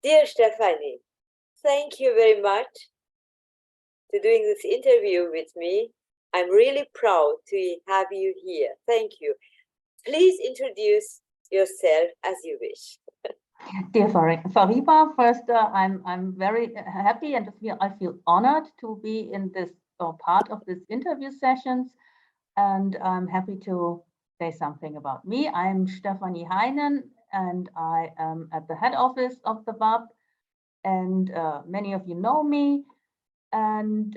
Dear Stefani, thank you very much to doing this interview with me. I'm really proud to have you here. Thank you. Please introduce yourself as you wish. Dear Fariba, first, I'm very happy and I feel honored to be in this part of this interview sessions, and I'm happy to say something about me. I'm Stefani Heinen, and I am at the head office of the WAPP, and many of you know me. And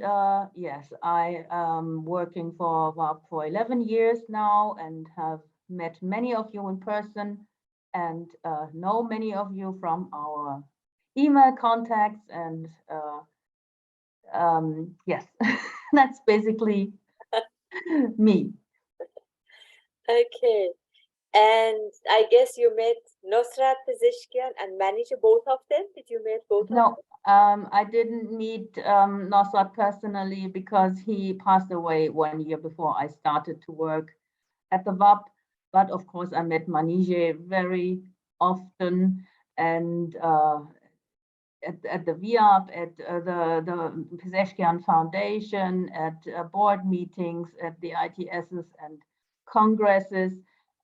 yes, I am working for WAPP for 11 years now and have met many of you in person and know many of you from our email contacts. And yes, that's basically me. Okay. And I guess you met Nossrat Peseschkian and Manije, both of them? Did you meet both of No, them? I didn't meet Nossrat personally because he passed away 1 year before I started to work at the WAPP. But of course, I met Manije very often, and at the WIAP, at the Peseschkian Foundation, at board meetings, at the ITSs and congresses,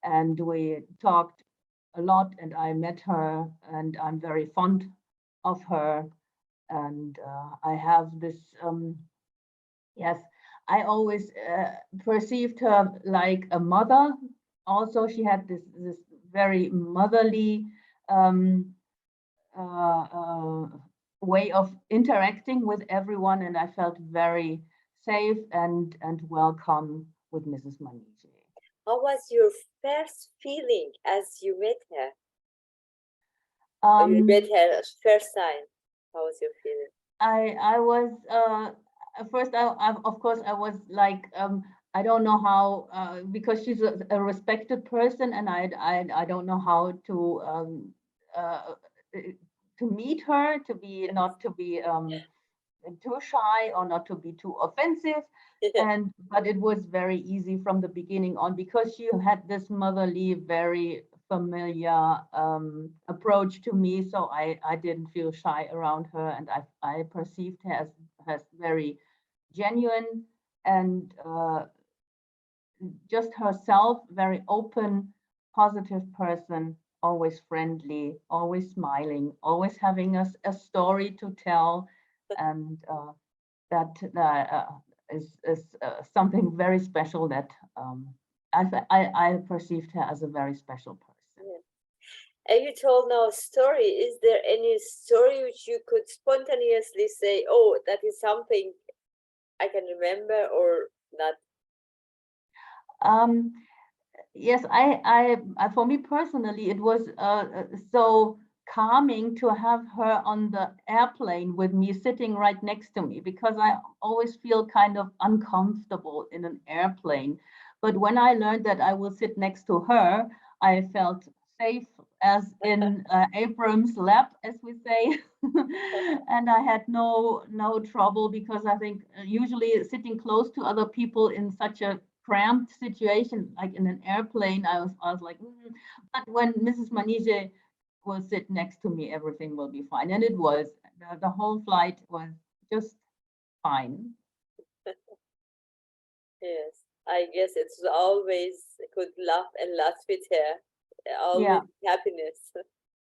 and we talked a lot, and I met her, and I'm very fond of her. And I have this, yes, I always perceived her like a mother. Also, she had this very motherly um, way of interacting with everyone, and I felt very safe and welcome with Mrs. Manije. How was your first feeling as you met her? Or you met Um, her first time? How was your feeling? I was at first of course I was like I don't know how because she's a respected person, and I don't know how uh, to meet her, to be not to be too shy or not to be too offensive. And but it was very easy from the beginning on because she had this motherly, very familiar approach to me, so I didn't feel shy around her, and I perceived her as very genuine and just herself, very open, positive person, always friendly, always smiling, always having a story to tell. And that is something very special that I perceived her as a very special person. Yeah. And you told now a story. Is there any story which you could spontaneously say, oh, that is something I can remember or not? Um, yes, for me personally, it was so calming to have her on the airplane with me sitting right next to me, because I always feel kind of uncomfortable in an airplane. But when I learned that I will sit next to her, I felt safe as in Abraham's lap, as we say. And I had no trouble, because I think usually sitting close to other people in such a cramped situation, like in an airplane, I was like, mm. But when Mrs. Manije will sit next to me, everything will be fine. And it was. The whole flight was just fine. Yes, I guess it's always good laugh and laugh with her. Yeah, Always happiness.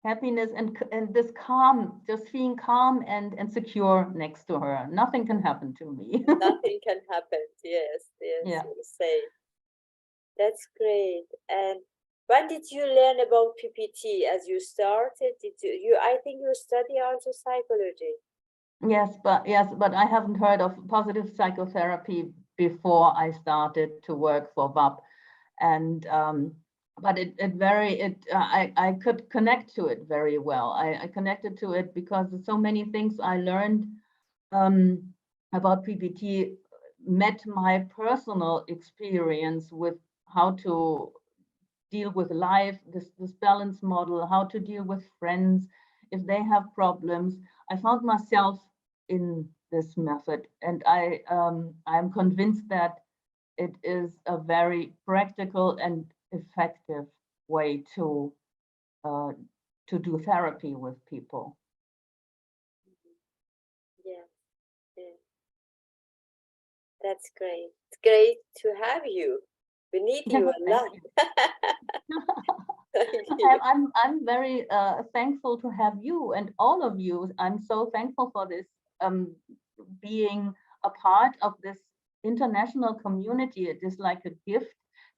happiness and this calm, just feeling calm and secure next to her. Nothing can happen to me. Nothing can happen. Yes, yes, Yeah. you say. That's great. And when did you learn about PPT as you started? Did you I think you study also psychology. Yes, but I haven't heard of positive psychotherapy before I started to work for WAPP. And but I could connect to it very well. I connected to it because so many things I learned um, about PPT met my personal experience with how to deal with life, this balance model, how to deal with friends if they have problems. I found myself in this method, and I'm convinced that it is a very practical and effective way uh, to do therapy with people. That's great. It's great to have you. We need you a Thank lot. you. Thank you. I'm very thankful to have you and all of you. I'm so thankful for this being a part of this international community. It is like a gift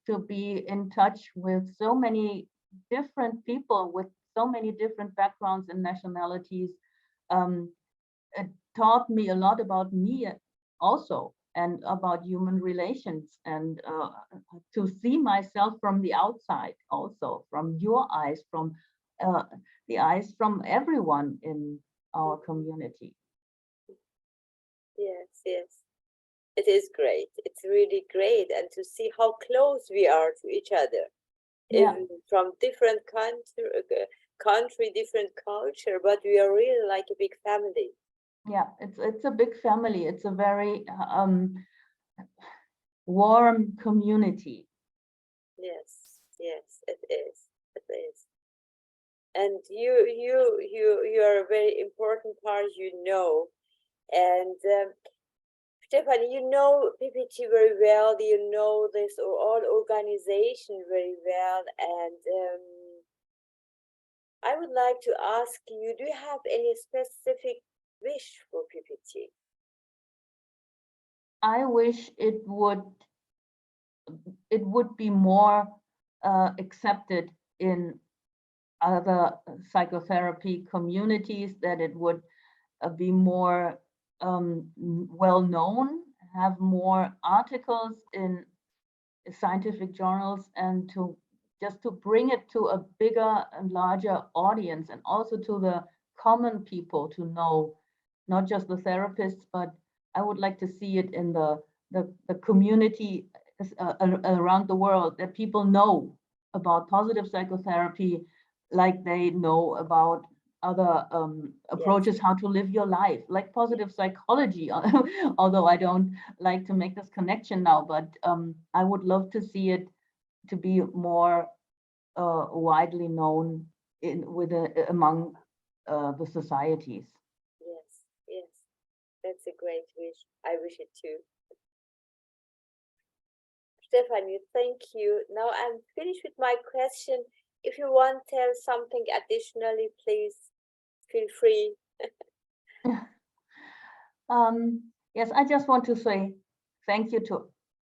to be in touch with so many different people with so many different backgrounds and nationalities. It taught me a lot about me also, and about human relations, and to see myself from the outside also, from your eyes, from uh, the eyes from everyone in our community. Yes, yes. It is great. It's really great. And to see how close we are to each other, Yeah, even from different country, different culture, but we are really like a big family. yeah, it's a big family. It's a very warm community. Yes, yes, it is. It is. And you are a very important part, you know. And Stefani, you know PPT very well. You know this or all organization very well. And I would like to ask you, do you have any specific wish for PPT? I wish it would be more accepted in other psychotherapy communities, that it would be more well known, have more articles in scientific journals, and to bring it to a bigger and larger audience, and also to the common people to know, not just the therapists, but I would like to see it in the community around the world, that people know about positive psychotherapy like they know about other Yes, approaches how to live your life, like positive psychology. Although I don't like to make this connection now, but I would love to see it to be more widely known among the societies. yes, yes. That's a great wish. I wish it too. Stefani, thank you. Now I'm finished with my question. If you want to tell something additionally, please feel free. Yes, I just want to say thank you to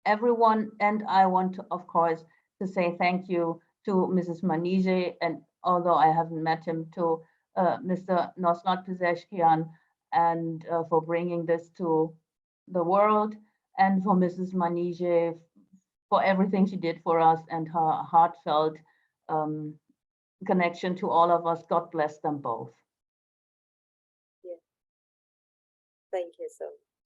everyone, and I want to, of course, to say thank you to Mrs. Manije, and although I haven't met him, to Mr. Nossrat Peseschkian, and for bringing this to the world, and for Mrs. Manije for everything she did for us, and her heartfelt um, connection to all of us. God bless them both. Yeah, thank you so much.